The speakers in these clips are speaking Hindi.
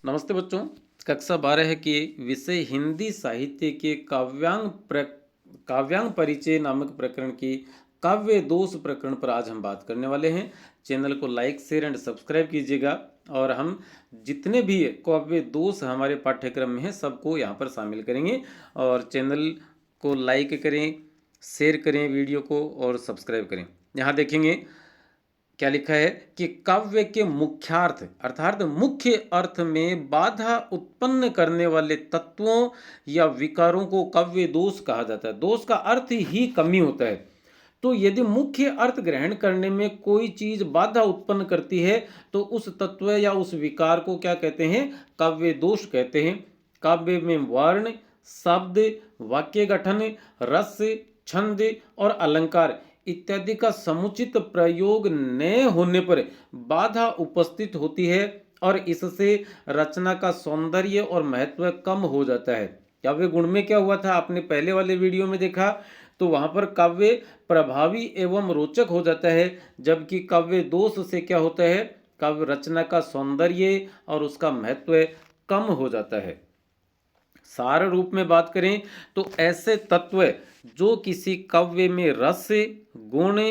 नमस्ते बच्चों। कक्षा 12 के विषय हिंदी साहित्य के काव्यांग परिचय नामक प्रकरण की काव्य दोष प्रकरण पर आज हम बात करने वाले हैं। चैनल को लाइक शेयर एंड सब्सक्राइब कीजिएगा और हम जितने भी काव्य दोष हमारे पाठ्यक्रम में हैं सबको यहाँ पर शामिल करेंगे। और चैनल को लाइक करें, शेयर करें वीडियो को और सब्सक्राइब करें। यहाँ देखेंगे क्या लिखा है कि काव्य के मुख्यार्थ अर्थात मुख्य अर्थ में बाधा उत्पन्न करने वाले तत्वों या विकारों को काव्य दोष कहा जाता है। दोष का अर्थ ही कमी होता है। तो यदि मुख्य अर्थ ग्रहण करने में कोई चीज बाधा उत्पन्न करती है तो उस तत्व या उस विकार को क्या कहते हैं? काव्य दोष कहते हैं। काव्य में वर्ण, शब्द, वाक्य गठन, रस, छंद और अलंकार इत्यादि का समुचित प्रयोग न होने पर बाधा उपस्थित होती है और इससे रचना का सौंदर्य और महत्व कम हो जाता है। काव्य गुण में क्या हुआ था आपने पहले वाले वीडियो में देखा, तो वहां पर काव्य प्रभावी एवं रोचक हो जाता है, जबकि काव्य दोष से क्या होता है? काव्य रचना का सौंदर्य और उसका महत्व कम हो जाता है। सार रूप में बात करें तो ऐसे तत्व जो किसी काव्य में रस, गुण,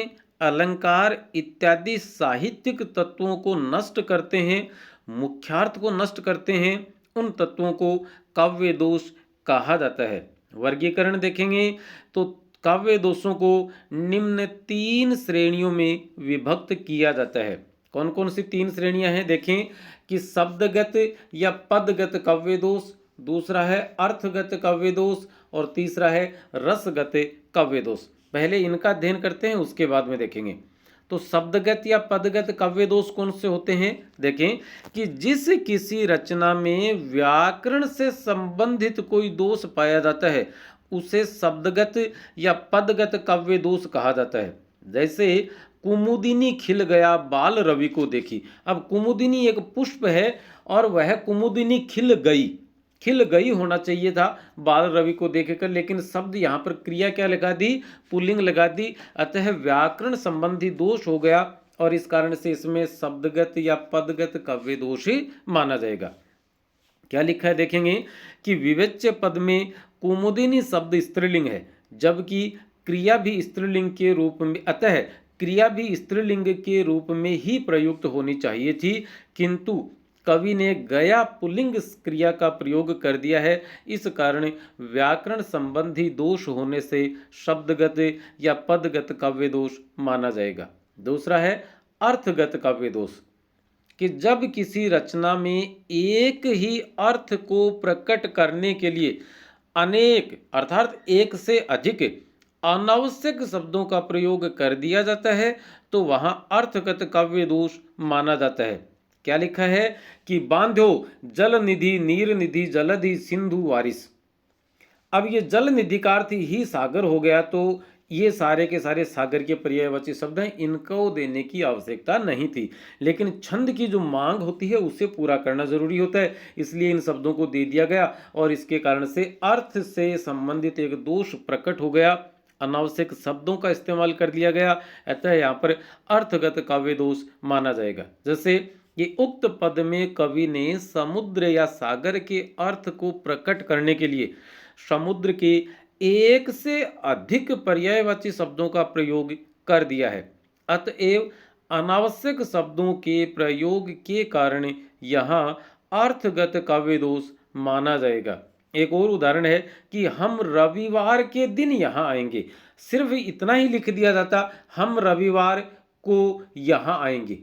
अलंकार इत्यादि साहित्यिक तत्वों को नष्ट करते हैं, मुख्यार्थ को नष्ट करते हैं, उन तत्वों को काव्य दोष कहा जाता है। वर्गीकरण देखेंगे तो काव्य दोषों को निम्न 3 श्रेणियों में विभक्त किया जाता है। कौन कौन सी 3 श्रेणियां हैं? देखें कि शब्दगत या पदगत काव्य दोष, दूसरा है अर्थगत काव्य दोष और तीसरा है रसगत काव्य दोष। पहले इनका अध्ययन करते हैं, उसके बाद में देखेंगे। तो शब्दगत या पदगत काव्य दोष कौन से होते हैं? देखें कि जिस किसी रचना में व्याकरण से संबंधित कोई दोष पाया जाता है उसे शब्दगत या पदगत काव्य दोष कहा जाता है। जैसे कुमुदिनी खिल गया बाल रवि को देखी। अब कुमुदिनी एक पुष्प है और वह कुमुदिनी खिल गई होना चाहिए था बाल रवि को देखकर, लेकिन शब्द यहाँ पर क्रिया क्या लगा दी? पुल्लिंग लगा दी। अतः व्याकरण संबंधी दोष हो गया और इस कारण से इसमें शब्दगत या पदगत काव्य दोष ही माना जाएगा। क्या लिखा है देखेंगे कि विवेच्य पद में कुमुदिनी शब्द स्त्रीलिंग है, जबकि क्रिया भी स्त्रीलिंग के रूप में, अतः क्रिया भी स्त्रीलिंग के रूप में ही प्रयुक्त होनी चाहिए थी, किंतु कवि ने गया पुल्लिंग क्रिया का प्रयोग कर दिया है। इस कारण व्याकरण संबंधी दोष होने से शब्दगत या पदगत काव्य दोष माना जाएगा। दूसरा है अर्थगत काव्य दोष, कि जब किसी रचना में एक ही अर्थ को प्रकट करने के लिए अनेक अर्थात एक से अधिक अनावश्यक शब्दों का प्रयोग कर दिया जाता है तो वहां अर्थगत काव्य दोष माना जाता है। क्या लिखा है कि बांध्यो जल निधि नीर निधि जलधि सिंधु वारिस। अब ये जल निधि का अर्थ ही सागर हो गया, तो ये सारे के सारे सागर के पर्यायवाची शब्द हैं, इनको देने की आवश्यकता नहीं थी, लेकिन छंद की जो मांग होती है उसे पूरा करना जरूरी होता है, इसलिए इन शब्दों को दे दिया गया और इसके कारण से अर्थ से संबंधित एक दोष प्रकट हो गया, अनावश्यक शब्दों का इस्तेमाल कर लिया गया। अतः यहाँ पर अर्थगत काव्य दोष माना जाएगा। जैसे ये उक्त पद में कवि ने समुद्र या सागर के अर्थ को प्रकट करने के लिए समुद्र के एक से अधिक पर्यायवाची शब्दों का प्रयोग कर दिया है। अतएव अनावश्यक शब्दों के प्रयोग के कारण यहाँ अर्थगत काव्य दोष माना जाएगा। एक और उदाहरण है कि हम रविवार के दिन यहाँ आएंगे। सिर्फ इतना ही लिख दिया जाता, हम रविवार को यहाँ आएंगे,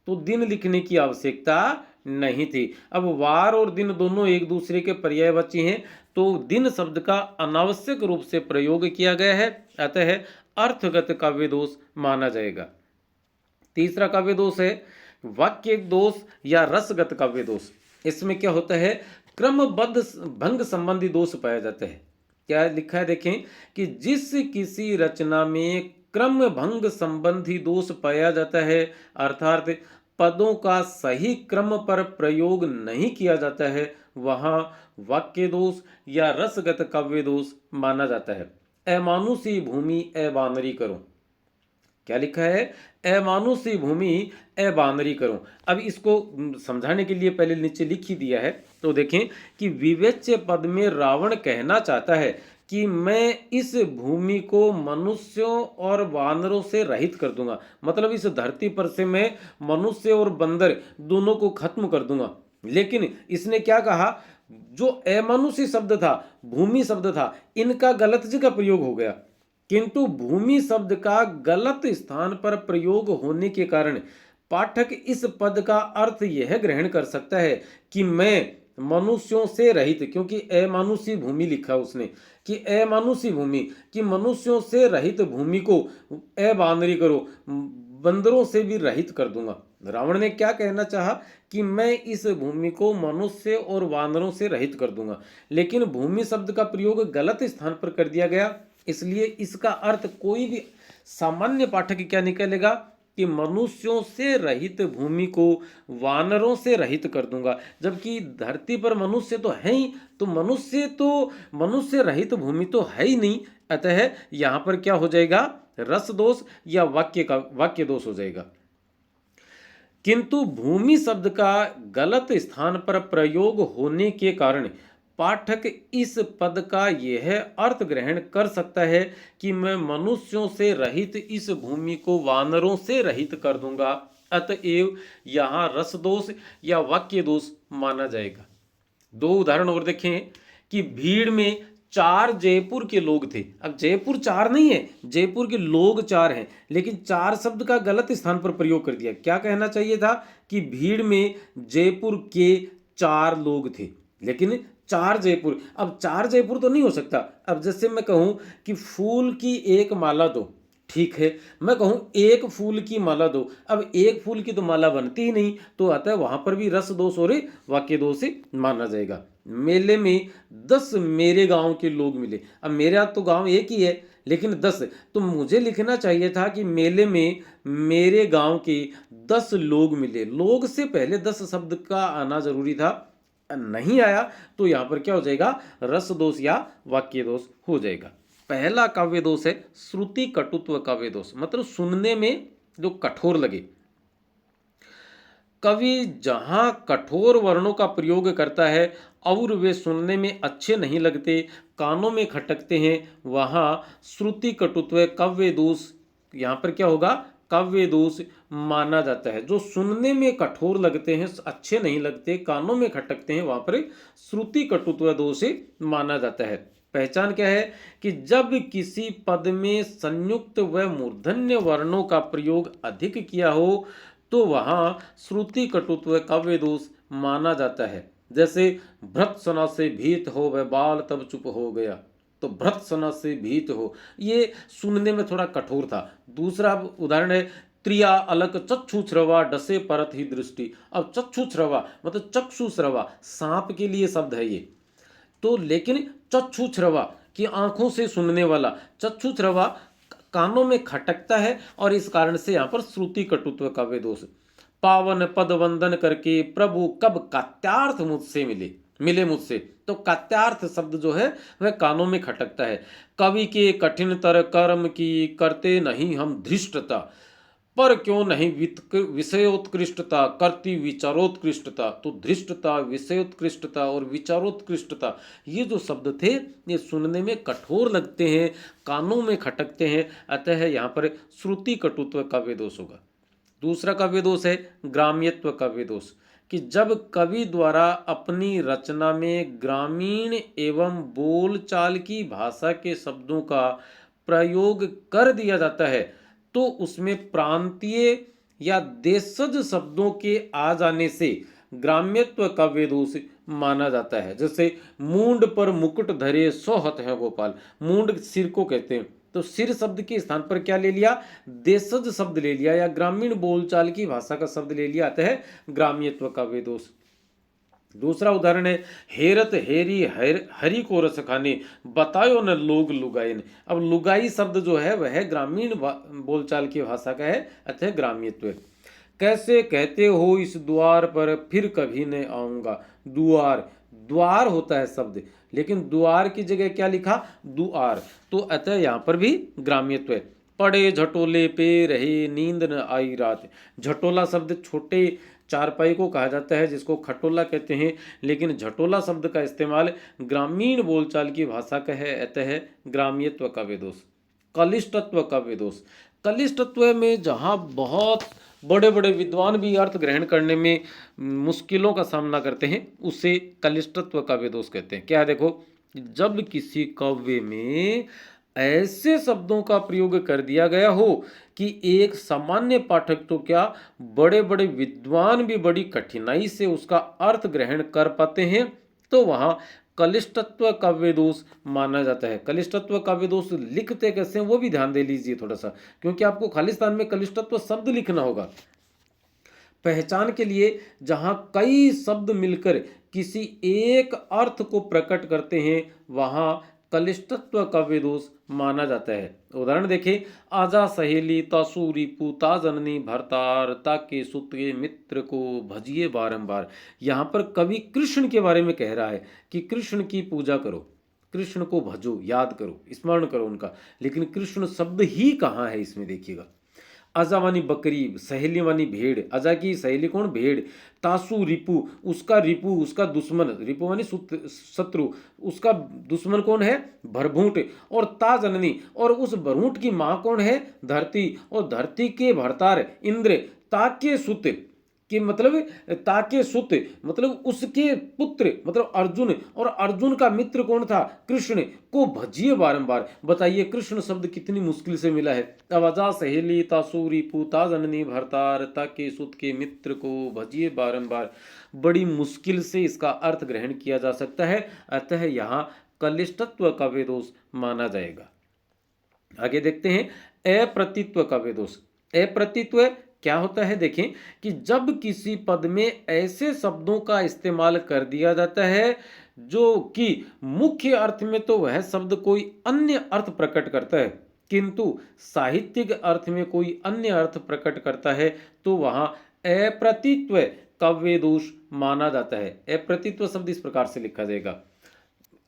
तो दिन लिखने की आवश्यकता नहीं थी। अब वार और दिन दोनों एक दूसरे के पर्यायवाची हैं, तो दिन शब्द का अनावश्यक रूप से प्रयोग किया गया है, अतः अर्थगत काव्य दोष माना जाएगा। तीसरा काव्य दोष है वाक्य दोष या रसगत काव्य दोष। इसमें क्या होता है? क्रमबद्ध भंग संबंधी दोष पाया जाता है। क्या लिखा है देखें कि जिस किसी रचना में क्रम भंग संबंधी दोष पाया जाता है, अर्थात पदों का सही क्रम पर प्रयोग नहीं किया जाता है, वहां वाक्य दोष या रसगत काव्य दोष माना जाता है। अमानुषी भूमि अबानरी करो। क्या लिखा है? अमानुषी भूमि अबानरी करो। अब इसको समझाने के लिए पहले नीचे लिख ही दिया है, तो देखें कि विवेच्य पद में रावण कहना चाहता है कि मैं इस भूमि को मनुष्यों और वानरों से रहित कर दूंगा, मतलब इस धरती पर से मैं मनुष्य और बंदर दोनों को खत्म कर दूंगा। लेकिन इसने क्या कहा? जो अमानुषी शब्द था, भूमि शब्द था, इनका गलत जगह प्रयोग हो गया, किंतु भूमि शब्द का गलत स्थान पर प्रयोग होने के कारण पाठक इस पद का अर्थ यह ग्रहण कर सकता है कि मैं मनुष्यों से रहित, क्योंकि अमानुषी भूमि लिखा उसने कि अमानुषी भूमि, कि मनुष्यों से रहित भूमि को अबानरी करो, बंदरों से भी रहित कर दूंगा। रावण ने क्या कहना चाहा? कि मैं इस भूमि को मनुष्य और वानरों से रहित कर दूंगा, लेकिन भूमि शब्द का प्रयोग गलत स्थान पर कर दिया गया, इसलिए इसका अर्थ कोई भी सामान्य पाठक क्या निकलेगा कि मनुष्यों से रहित भूमि को वानरों से रहित कर दूंगा, जबकि धरती पर मनुष्य तो है ही, तो मनुष्य रहित भूमि तो है ही नहीं, अतः यहां पर क्या हो जाएगा? रस दोष या वाक्य दोष हो जाएगा। किंतु भूमि शब्द का गलत स्थान पर प्रयोग होने के कारण पाठक इस पद का यह अर्थ ग्रहण कर सकता है कि मैं मनुष्यों से रहित इस भूमि को वानरों से रहित कर दूंगा, अतएव यहां रस दोष या वाक्य दोष माना जाएगा। दो उदाहरण और देखें कि भीड़ में 4 जयपुर के लोग थे। अब जयपुर 4 नहीं है, जयपुर के लोग 4 हैं, लेकिन 4 शब्द का गलत स्थान पर प्रयोग कर दिया। क्या कहना चाहिए था? कि भीड़ में जयपुर के 4 लोग थे, लेकिन 4 जयपुर। अब 4 जयपुर तो नहीं हो सकता। अब जैसे मैं कहूं कि फूल की एक माला दो, ठीक है, मैं कहूं एक फूल की माला दो, अब एक फूल की तो माला बनती ही नहीं, तो अतः वहां पर भी रस दोष और वाक्य दोष से माना जाएगा। मेले में 10 मेरे गांव के लोग मिले। अब मेरा तो गांव एक ही है, लेकिन 10, तो मुझे लिखना चाहिए था कि मेले में मेरे गांव के 10 लोग मिले। लोग से पहले 10 शब्द का आना जरूरी था, नहीं आया, तो यहां पर क्या हो जाएगा? रस दोष या वाक्य दोष हो जाएगा। पहला काव्य दोष है श्रुति कटुत्व काव्य दोष, मतलब सुनने में जो कठोर लगे। कवि जहां कठोर वर्णों का प्रयोग करता है और वे सुनने में अच्छे नहीं लगते, कानों में खटकते हैं, वहां श्रुति कटुत्व काव्य दोष, यहां पर क्या होगा? काव्य दोष माना जाता है। जो सुनने में कठोर लगते हैं, अच्छे नहीं लगते, कानों में खटकते हैं, वहां पर श्रुति कटुत्व दोष माना जाता है। पहचान क्या है? कि जब किसी पद में संयुक्त व मूर्धन्य वर्णों का प्रयोग अधिक किया हो तो वहां श्रुति कटुत्व काव्य दोष माना जाता है। जैसे भ्रत सना से भीत हो वह बाल तब चुप हो गया, तो भ्रत सना से भीत हो, ये सुनने में थोड़ा कठोर था। दूसरा उदाहरण है त्रिया अलक चक्षु श्रवा डसे परत ही दृष्टि। अब चक्षु श्रवा मतलब चक्षु श्रवा, सांप के लिए शब्द है ये, तो लेकिन चक्षु श्रवा कि आंखों से सुनने वाला, चक्षु श्रवा कानों में खटकता है, और इस कारण से यहां पर श्रुति कटुत्व काव्य दोष। पावन पद वंदन करके प्रभु कब कात्यार्थ मुझसे मिले मुझसे, तो कात्यार्थ शब्द जो है वह कानों में खटकता है। कवि के कठिनतर कर्म की करते नहीं हम धृष्टता, पर क्यों नहीं विषयोत्कृष्टता करती विचारोत्कृष्टता। तो धृष्टता, विषयोत्कृष्टता और विचारोत्कृष्टता, ये जो शब्द थे ये सुनने में कठोर लगते हैं, कानों में खटकते हैं, अतः यहाँ पर श्रुति कटुत्व काव्य दोष होगा। दूसरा काव्य दोष है ग्राम्यत्व काव्य दोष, कि जब कवि द्वारा अपनी रचना में ग्रामीण एवं बोलचाल की भाषा के शब्दों का प्रयोग कर दिया जाता है तो उसमें प्रांतीय या देशज शब्दों के आ जाने से ग्राम्यत्व काव्य दोष माना जाता है। जैसे मूंड पर मुकुट धरे सोहत है गोपाल, मूंड सिर को कहते हैं, तो सिर शब्द के स्थान पर क्या ले लिया? देशज शब्द ले लिया या ग्रामीण बोलचाल की भाषा का शब्द ले लिया, अतः ग्राम्यत्व काव्य दोष। दूसरा उदाहरण है हेरत हेरी हरि को रस खाने बतायो न लोग लुगाइन। अब लुगाई शब्द जो है वह ग्रामीण बोलचाल की भाषा का है, अतः ग्राम्यत्व। कैसे कहते हो इस द्वार पर फिर कभी न आऊंगा। द्वार, द्वार होता है शब्द, लेकिन द्वार की जगह क्या लिखा? दुआर, तो अतः यहां पर भी ग्राम्यत्व है। पड़े झटोले पे रहे नींद न आई रात। झटोला शब्द छोटे चारपाई को कहा जाता है, जिसको खटोला कहते हैं, लेकिन झटोला शब्द का इस्तेमाल ग्रामीण बोलचाल की भाषा का है, अतः ग्राम्यत्व काव्य दोष। कलिष्टत्व काव्य दोष। कलिष्टत्व में जहाँ बहुत बड़े बड़े विद्वान भी अर्थ ग्रहण करने में मुश्किलों का सामना करते हैं, उसे कलिष्टत्व काव्य दोष कहते हैं। क्या है देखो, जब किसी काव्य में ऐसे शब्दों का प्रयोग कर दिया गया हो कि एक सामान्य पाठक तो क्या, बड़े बड़े विद्वान भी बड़ी कठिनाई से उसका अर्थ ग्रहण कर पाते हैं, तो वहां कलिष्टत्व काव्य दोष माना जाता है। कलिष्टत्व काव्य दोष लिखते कैसे हैं वो भी ध्यान दे लीजिए थोड़ा सा, क्योंकि आपको खालिस्तान में कलिष्टत्व शब्द लिखना होगा। पहचान के लिए जहां कई शब्द मिलकर किसी एक अर्थ को प्रकट करते हैं, वहां कलिष्टत्व काव्य दोष माना जाता है। उदाहरण देखें, आजा सहेली तासु रिपु ता जननी भरतार ताके सुते मित्र को भजिए बारंबार। यहाँ पर कवि कृष्ण के बारे में कह रहा है कि कृष्ण की पूजा करो, कृष्ण को भजो, याद करो, स्मरण करो उनका, लेकिन कृष्ण शब्द ही कहाँ है इसमें देखिएगा। अजा मानी बकरी, सहेली मानी भेड़, अजा की सहेली कौन, भेड़। तासु रिपु, उसका रिपु, उसका दुश्मन, रिपु मानी शत्रु, उसका दुश्मन कौन है, भरभूट। और ता जननी, और उस भरभूट की माँ कौन है, धरती, और धरती के भरतार इंद्र। ताके सुत कि मतलब, ताके सुत मतलब उसके पुत्र मतलब अर्जुन, और अर्जुन का मित्र कौन था, कृष्ण को भजिए बारंबार। बताइए कृष्ण शब्द कितनी मुश्किल से मिला है। अवजा सहेली तासूरी पूता जननी भरतार ताके सुत के मित्र को भजिए बारंबार, बड़ी मुश्किल से इसका अर्थ ग्रहण किया जा सकता है, अतः यहाँ कलिष्टत्व काव्य दोष माना जाएगा। आगे देखते हैं अप्रतित्व काव्य दोष। अप्रतित्व क्या होता है, देखें कि जब किसी पद में ऐसे शब्दों का इस्तेमाल कर दिया जाता है जो कि मुख्य अर्थ में तो वह शब्द कोई अन्य अर्थ प्रकट करता है, किंतु साहित्यिक अर्थ में कोई अन्य अर्थ प्रकट करता है, तो वहां अप्रतित्व काव्य दोष माना जाता है। अप्रतित्व शब्द इस प्रकार से लिखा जाएगा।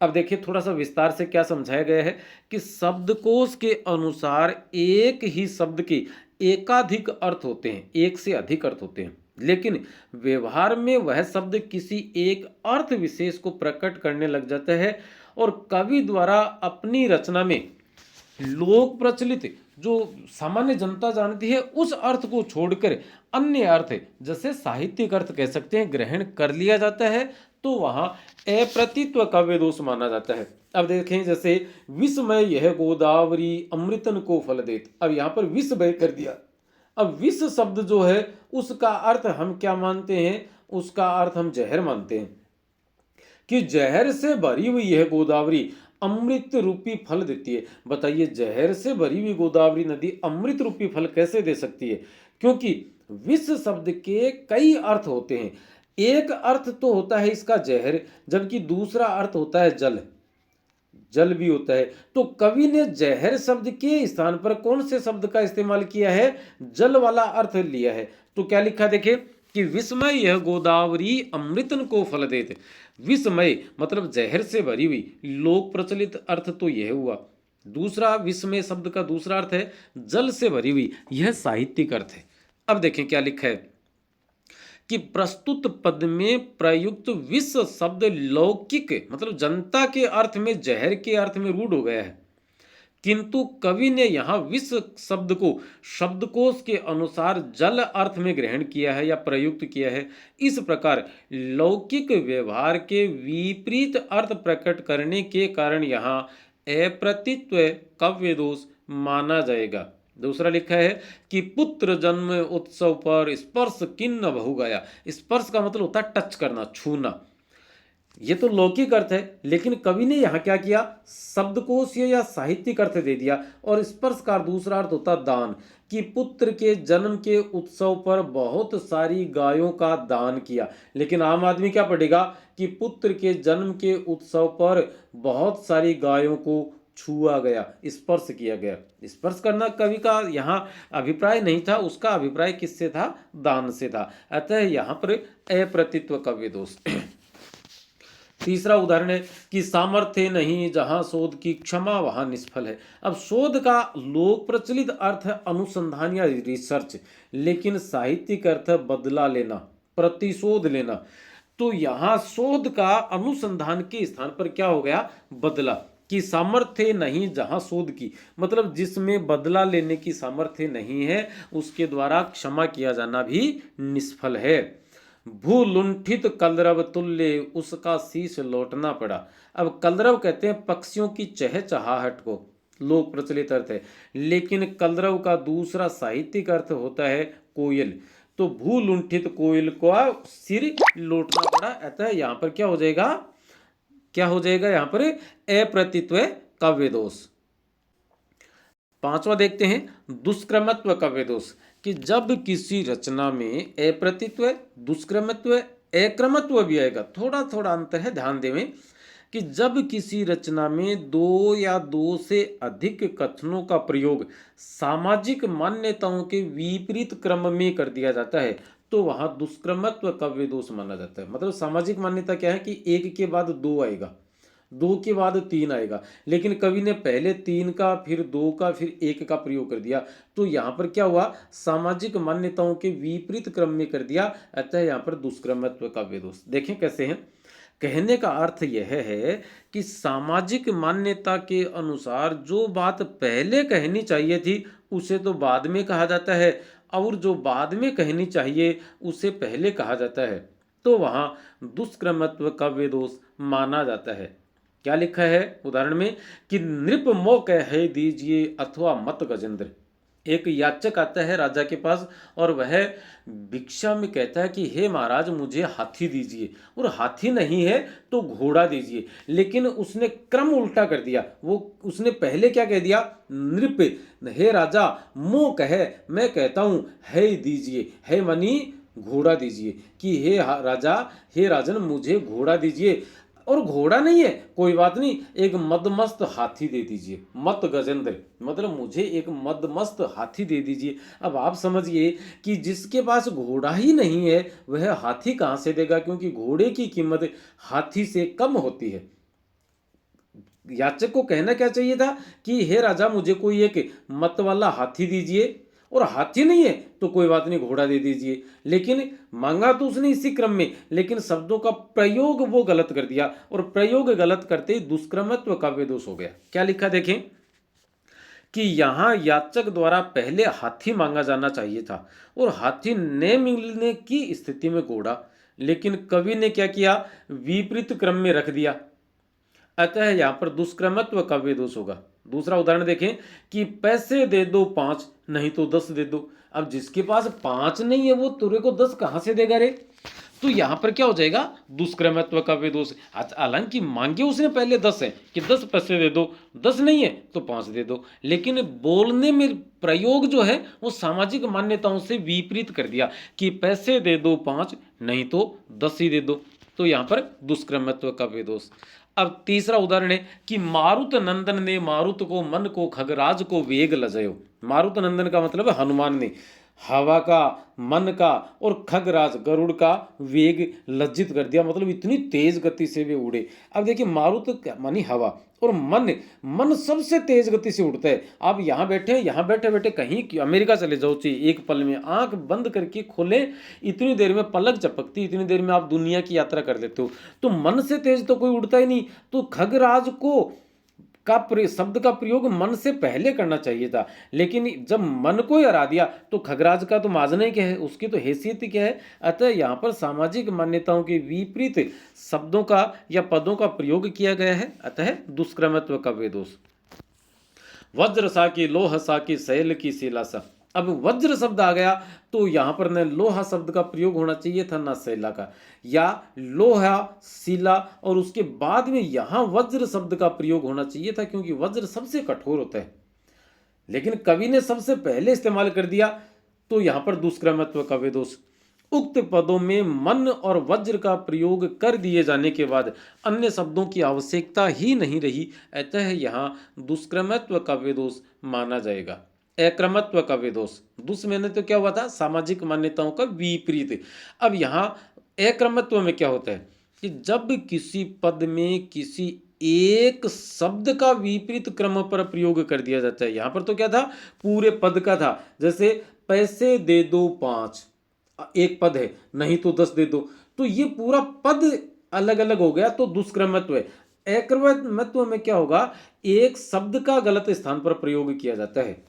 अब देखिए थोड़ा सा विस्तार से क्या समझाया गया है कि शब्दकोश के अनुसार एक ही शब्द के एकाधिक अर्थ होते हैं, एक से अधिक अर्थ होते हैं, लेकिन व्यवहार में वह शब्द किसी एक अर्थ विशेष को प्रकट करने लग जाता है, और कवि द्वारा अपनी रचना में लोक प्रचलित जो सामान्य जनता जानती है उस अर्थ को छोड़कर अन्य अर्थ, जैसे साहित्यिक अर्थ कह सकते हैं, ग्रहण कर लिया जाता है, तो वहां अप्रतित्व काव्य दोष माना जाता है। अब देखें, जैसे विषमय यह गोदावरी अमृतन को फल देत। अब यहां पर विषमय कर दिया। अब विष शब्द जो है उसका अर्थ हम क्या मानते हैं, उसका अर्थ हम जहर मानते हैं कि जहर से भरी हुई यह गोदावरी अमृत रूपी फल देती है। बताइए जहर से भरी हुई गोदावरी नदी अमृत रूपी फल कैसे दे सकती है, क्योंकि विष शब्द के कई अर्थ होते हैं। एक अर्थ तो होता है इसका जहर, जबकि दूसरा अर्थ होता है जल, जल भी होता है। तो कवि ने जहर शब्द के स्थान पर कौन से शब्द का इस्तेमाल किया है, जल वाला अर्थ लिया है। तो क्या लिखा देखे कि विस्मय यह गोदावरी अमृतन को फल देते। विस्मय मतलब जहर से भरी हुई, लोक प्रचलित अर्थ तो यह हुआ। दूसरा विस्मय शब्द का दूसरा अर्थ है जल से भरी हुई, यह साहित्यिक अर्थ है। अब देखें क्या लिखा है कि प्रस्तुत पद में प्रयुक्त विष शब्द लौकिक मतलब जनता के अर्थ में जहर के अर्थ में रूढ़ हो गया है, किंतु कवि ने यहाँ विष शब्द को शब्दकोश के अनुसार जल अर्थ में ग्रहण किया है या प्रयुक्त किया है। इस प्रकार लौकिक व्यवहार के विपरीत अर्थ प्रकट करने के कारण यहाँ अप्रतित्व काव्य दोष माना जाएगा। दूसरा लिखा है कि पुत्र जन्म उत्सव पर स्पर्श किन्न बहु गया। स्पर्श का मतलब होता है टच करना, छूना। ये तो लौकिक अर्थ है, लेकिन कवि ने यहाँ क्या किया, शब्दकोश या साहित्यिक अर्थ दे दिया। और स्पर्श का दूसरा अर्थ होता दान, कि पुत्र के जन्म के उत्सव पर बहुत सारी गायों का दान किया। लेकिन आम आदमी क्या पढ़ेगा कि पुत्र के जन्म के उत्सव पर बहुत सारी गायों को छुआ गया, स्पर्श किया गया। स्पर्श करना कवि का यहाँ अभिप्राय नहीं था, उसका अभिप्राय किससे था, दान से था। अतः यहाँ पर अप्रतित्व काव्य दोष। तीसरा उदाहरण है कि सामर्थ्य नहीं जहां शोध की क्षमा वहां निष्फल है। अब शोध का लोक प्रचलित अर्थ है अनुसंधान या रिसर्च, लेकिन साहित्यिक अर्थ है बदला लेना, प्रतिशोध लेना। तो यहां शोध का अनुसंधान के स्थान पर क्या हो गया, बदला। कि सामर्थ्य नहीं जहां शोध की, मतलब जिसमें बदला लेने की सामर्थ्य नहीं है उसके द्वारा क्षमा किया जाना भी निष्फल है। भूलुंठित कलरव तुल्य उसका शीश लौटना पड़ा। अब कलरव कहते हैं पक्षियों की चहचहाहट को, लोक प्रचलित अर्थ है, लेकिन कलरव का दूसरा साहित्यिक अर्थ होता है कोयल। तो भूलुंठित कोयल को सिर लौटना पड़ा, अतः यहां पर क्या हो जाएगा, क्या हो जाएगा यहां पर, अप्रतित्व काव्य दोष। पांचवा देखते हैं दुष्क्रमत्व काव्य दोष, कि जब किसी रचना में अप्रतित्व, दुष्क्रमत्व, अक्रमत्व भी आएगा, थोड़ा थोड़ा अंतर है, ध्यान देवें, कि जब किसी रचना में दो या दो से अधिक कथनों का प्रयोग सामाजिक मान्यताओं के विपरीत क्रम में कर दिया जाता है तो वहां दुष्क्रमत्व काव्य दोष माना जाता है। मतलब सामाजिक मान्यता क्या है कि एक के बाद दो आएगा, दो के बाद तीन आएगा, लेकिन कवि ने पहले तीन का, फिर दो का, फिर एक का प्रयोग कर दिया, तो यहाँ पर क्या हुआ, सामाजिक मान्यताओं के विपरीत क्रम में कर दिया, अतः यहाँ पर दुष्क्रमत्व काव्य दोष। देखें कैसे हैं, कहने का अर्थ यह है कि सामाजिक मान्यता के अनुसार जो बात पहले कहनी चाहिए थी उसे तो बाद में कहा जाता है, और जो बाद में कहनी चाहिए उसे पहले कहा जाता है, तो वहां दुष्क्रमत्व काव्य दोष माना जाता है। क्या लिखा है उदाहरण में, कि नृप मोह कह दीजिए अथवा मत गजेंद्र। एक याचक आता है राजा के पास और वह भिक्षा में कहता है कि हे महाराज मुझे हाथी दीजिए, और हाथी नहीं है तो घोड़ा दीजिए, लेकिन उसने क्रम उल्टा कर दिया। वो उसने पहले क्या कह दिया, नृप, हे राजा, मुंह कहे, मैं कहता हूं है दीजिए, है मनी घोड़ा दीजिए, कि हे राजा, हे राजन मुझे घोड़ा दीजिए, और घोड़ा नहीं है कोई बात नहीं, एक मदमस्त हाथी दे दीजिए, मत गजेंद्र, मतलब मुझे एक मदमस्त हाथी दे दीजिए। अब आप समझिए कि जिसके पास घोड़ा ही नहीं है वह हाथी कहां से देगा, क्योंकि घोड़े की कीमत हाथी से कम होती है। याचक को कहना क्या चाहिए था कि हे राजा मुझे कोई एक मत वाला हाथी दीजिए, और हाथी नहीं है तो कोई बात नहीं घोड़ा दे दीजिए, लेकिन मांगा तो उसने इसी क्रम में, लेकिन शब्दों का प्रयोग वो गलत कर दिया, और प्रयोग गलत करते ही दुष्क्रमत्व काव्य दोष हो गया। क्या लिखा देखें, कि यहां याचक द्वारा पहले हाथी मांगा जाना चाहिए था और हाथी न मिलने की स्थिति में घोड़ा, लेकिन कवि ने क्या किया, विपरीत क्रम में रख दिया, अतः यहां पर दुष्क्रमत्व काव्य दोष होगा। दूसरा उदाहरण देखें, कि पैसे दे दो 5 नहीं तो 10 दे दो। अब जिसके पास 5 नहीं है वो तुरे को 10 कहां से देगा रे, तो यहां पर क्या हो जाएगा, दुष्क्रमत्व काव्य दोष। हालांकि मांगे उसने पहले 10 है कि 10 पैसे दे दो, 10 नहीं है तो 5 दे दो, लेकिन बोलने में प्रयोग जो है वो सामाजिक मान्यताओं से विपरीत कर दिया कि पैसे दे दो 5 नहीं तो 10 ही दे दो, तो यहां पर दुष्क्रमत्व काव्य दोष। अब तीसरा उदाहरण है, कि मारुत नंदन ने मारुत को मन को खगराज को वेग लजयो। मारुत नंदन का मतलब है हनुमान ने हवा का, मन का और खगराज गरुड़ का वेग लज्जित कर दिया, मतलब इतनी तेज गति से वे उड़े। अब देखिए मारुत मानी हवा, और मन, मन सबसे तेज गति से उड़ता है। आप यहाँ बैठे हैं, यहाँ बैठे बैठे कहीं अमेरिका चले जाओ, चाहिए एक पल में आंख बंद करके खोले, इतनी देर में पलक झपकती, इतनी देर में आप दुनिया की यात्रा कर लेते हो। तो मन से तेज तो कोई उड़ता ही नहीं, तो खगराज को शब्द का प्रयोग मन से पहले करना चाहिए था, लेकिन जब मन को ही हरा दिया तो खगराज का तो माजना ही क्या है, उसकी तो हैसियत ही क्या है। अतः यहाँ पर सामाजिक मान्यताओं के विपरीत शब्दों का या पदों का प्रयोग किया गया है, अतः दुष्क्रमत्व काव्य दोष। वज्र सा की लोह सा की शैल की शिला सा। अब वज्र शब्द आ गया तो यहां पर न लोहा शब्द का प्रयोग होना चाहिए था ना शैला का, या लोहा शिला और उसके बाद में यहां वज्र शब्द का प्रयोग होना चाहिए था, क्योंकि वज्र सबसे कठोर होता है, लेकिन कवि ने सबसे पहले इस्तेमाल कर दिया, तो यहां पर दुष्क्रमत्व काव्य दोष। उक्त पदों में मन और वज्र का प्रयोग कर दिए जाने के बाद अन्य शब्दों की आवश्यकता ही नहीं रही, अतः यहां दुष्क्रमत्व काव्य दोष माना जाएगा। अक्रमत्व काव्य दोष, दुष् मैंने तो क्या हुआ था, सामाजिक मान्यताओं का विपरीत। अब यहां अक्रमत्व में क्या होता है कि जब किसी पद में किसी एक शब्द का विपरीत क्रम पर प्रयोग कर दिया जाता है। यहाँ पर तो क्या था, पूरे पद का था। जैसे पैसे दे दो 5, एक पद है, नहीं तो 10 दे दो, तो ये पूरा पद अलग अलग हो गया, तो दुष्क्रमत्व है। अक्रमत्व में क्या होगा, एक शब्द का गलत स्थान पर प्रयोग किया जाता है।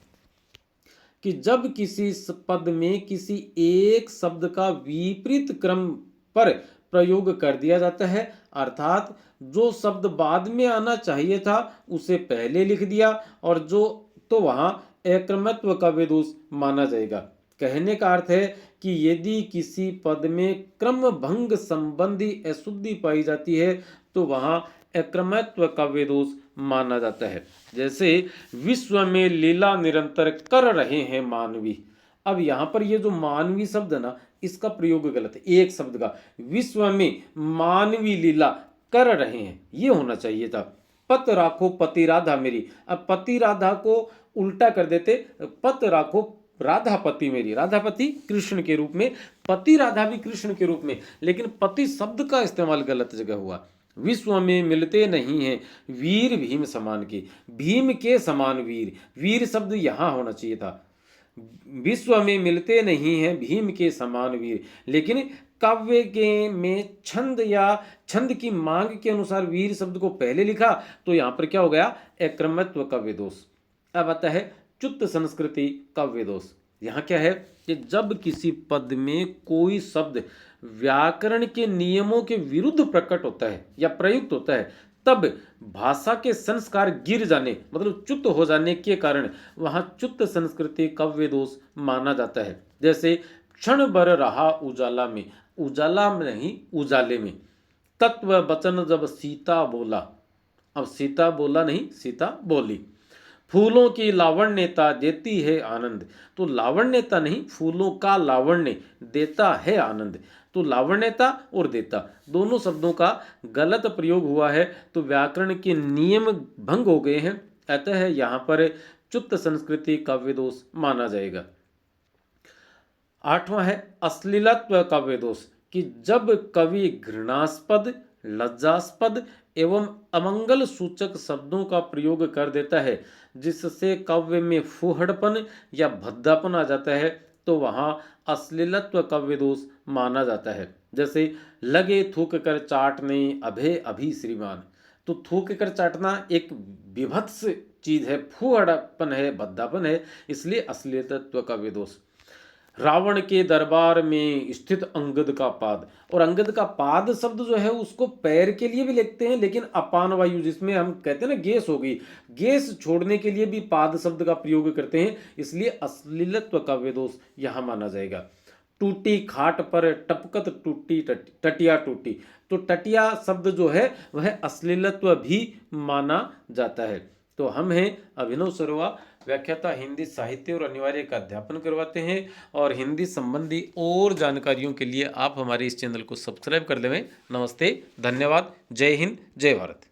कि जब किसी पद में किसी एक शब्द का विपरीत क्रम पर प्रयोग कर दिया जाता है, अर्थात जो शब्द बाद में आना चाहिए था उसे पहले लिख दिया, और जो तो वहां अक्रमत्व का विदोष माना जाएगा। कहने का अर्थ है कि यदि किसी पद में क्रम भंग संबंधी अशुद्धि पाई जाती है तो वहां अक्रमत्व का विदोष माना जाता है। जैसे विश्व में लीला निरंतर कर रहे हैं मानवी। अब यहां पर ये जो मानवी शब्द है ना, इसका प्रयोग गलत है। एक शब्द का विश्व में मानवी लीला कर रहे हैं, ये होना चाहिए था। पत राखो पति राधा मेरी। अब पति राधा को उल्टा कर देते, पत राखो राधापति मेरी। राधापति कृष्ण के रूप में, पति राधा भी कृष्ण के रूप में, लेकिन पति शब्द का इस्तेमाल गलत जगह हुआ। विश्व में मिलते नहीं हैं वीर भीम समान के, भीम के समान वीर, वीर शब्द यहां होना चाहिए था। विश्व में मिलते नहीं हैं भीम के समान वीर, लेकिन काव्य के में छंद या छंद की मांग के अनुसार वीर शब्द को पहले लिखा, तो यहां पर क्या हो गया, अक्रमत्व का विदोष। अब आता है चुत्त संस्कृति का विदोष। यहां क्या है कि जब किसी पद में कोई शब्द व्याकरण के नियमों के विरुद्ध प्रकट होता है या प्रयुक्त होता है, तब भाषा के संस्कार गिर जाने, मतलब च्युत हो जाने के कारण वहां च्युत संस्कृति काव्य दोष माना जाता है। जैसे क्षण भर रहा उजाला में, उजाला में नहीं उजाले में। तत्व वचन जब सीता बोला, अब सीता बोला नहीं सीता बोली। फूलों की लावण्यता देती है आनंद, तो लावण्यता नहीं, फूलों का लावण्य देता है आनंद। तो लावण्यता और देता दोनों शब्दों का गलत प्रयोग हुआ है, तो व्याकरण के नियम भंग हो गए हैं, अतः यहाँ पर च्युत संस्कृति काव्य दोष माना जाएगा। 8वां है अश्लीलत्व काव्य दोष। कि जब कवि घृणास्पद, लज्जास्पद एवं अमंगल सूचक शब्दों का प्रयोग कर देता है, जिससे काव्य में फूहड़पन या भद्दापन आ जाता है, तो वहां अश्लीलत्व काव्य दोष माना जाता है। जैसे लगे थूक कर चाटने अभे अभी श्रीमान, तो थूक कर चाटना एक विभत्स चीज है, फूहड़पन है, भद्दापन है, इसलिए अश्लीलत्व काव्य दोष। रावण के दरबार में स्थित अंगद का पाद, और अंगद का पाद शब्द जो है उसको पैर के लिए भी लिखते हैं, लेकिन अपान वायु जिसमें हम कहते हैं ना गैस हो गई, गैस छोड़ने के लिए भी पाद शब्द का प्रयोग करते हैं, इसलिए अश्लीलत्व का विदोष यहां माना जाएगा। टूटी खाट पर टपकत टूटी टटिया टूटी, तो टटिया शब्द जो है वह अश्लीलत्व भी माना जाता है। तो हम हैं अभिनव सरोवा, व्याख्याता हिंदी साहित्य और अनिवार्य का अध्यापन करवाते हैं, और हिंदी संबंधी और जानकारियों के लिए आप हमारे इस चैनल को सब्सक्राइब कर लें। नमस्ते, धन्यवाद, जय हिंद, जय भारत।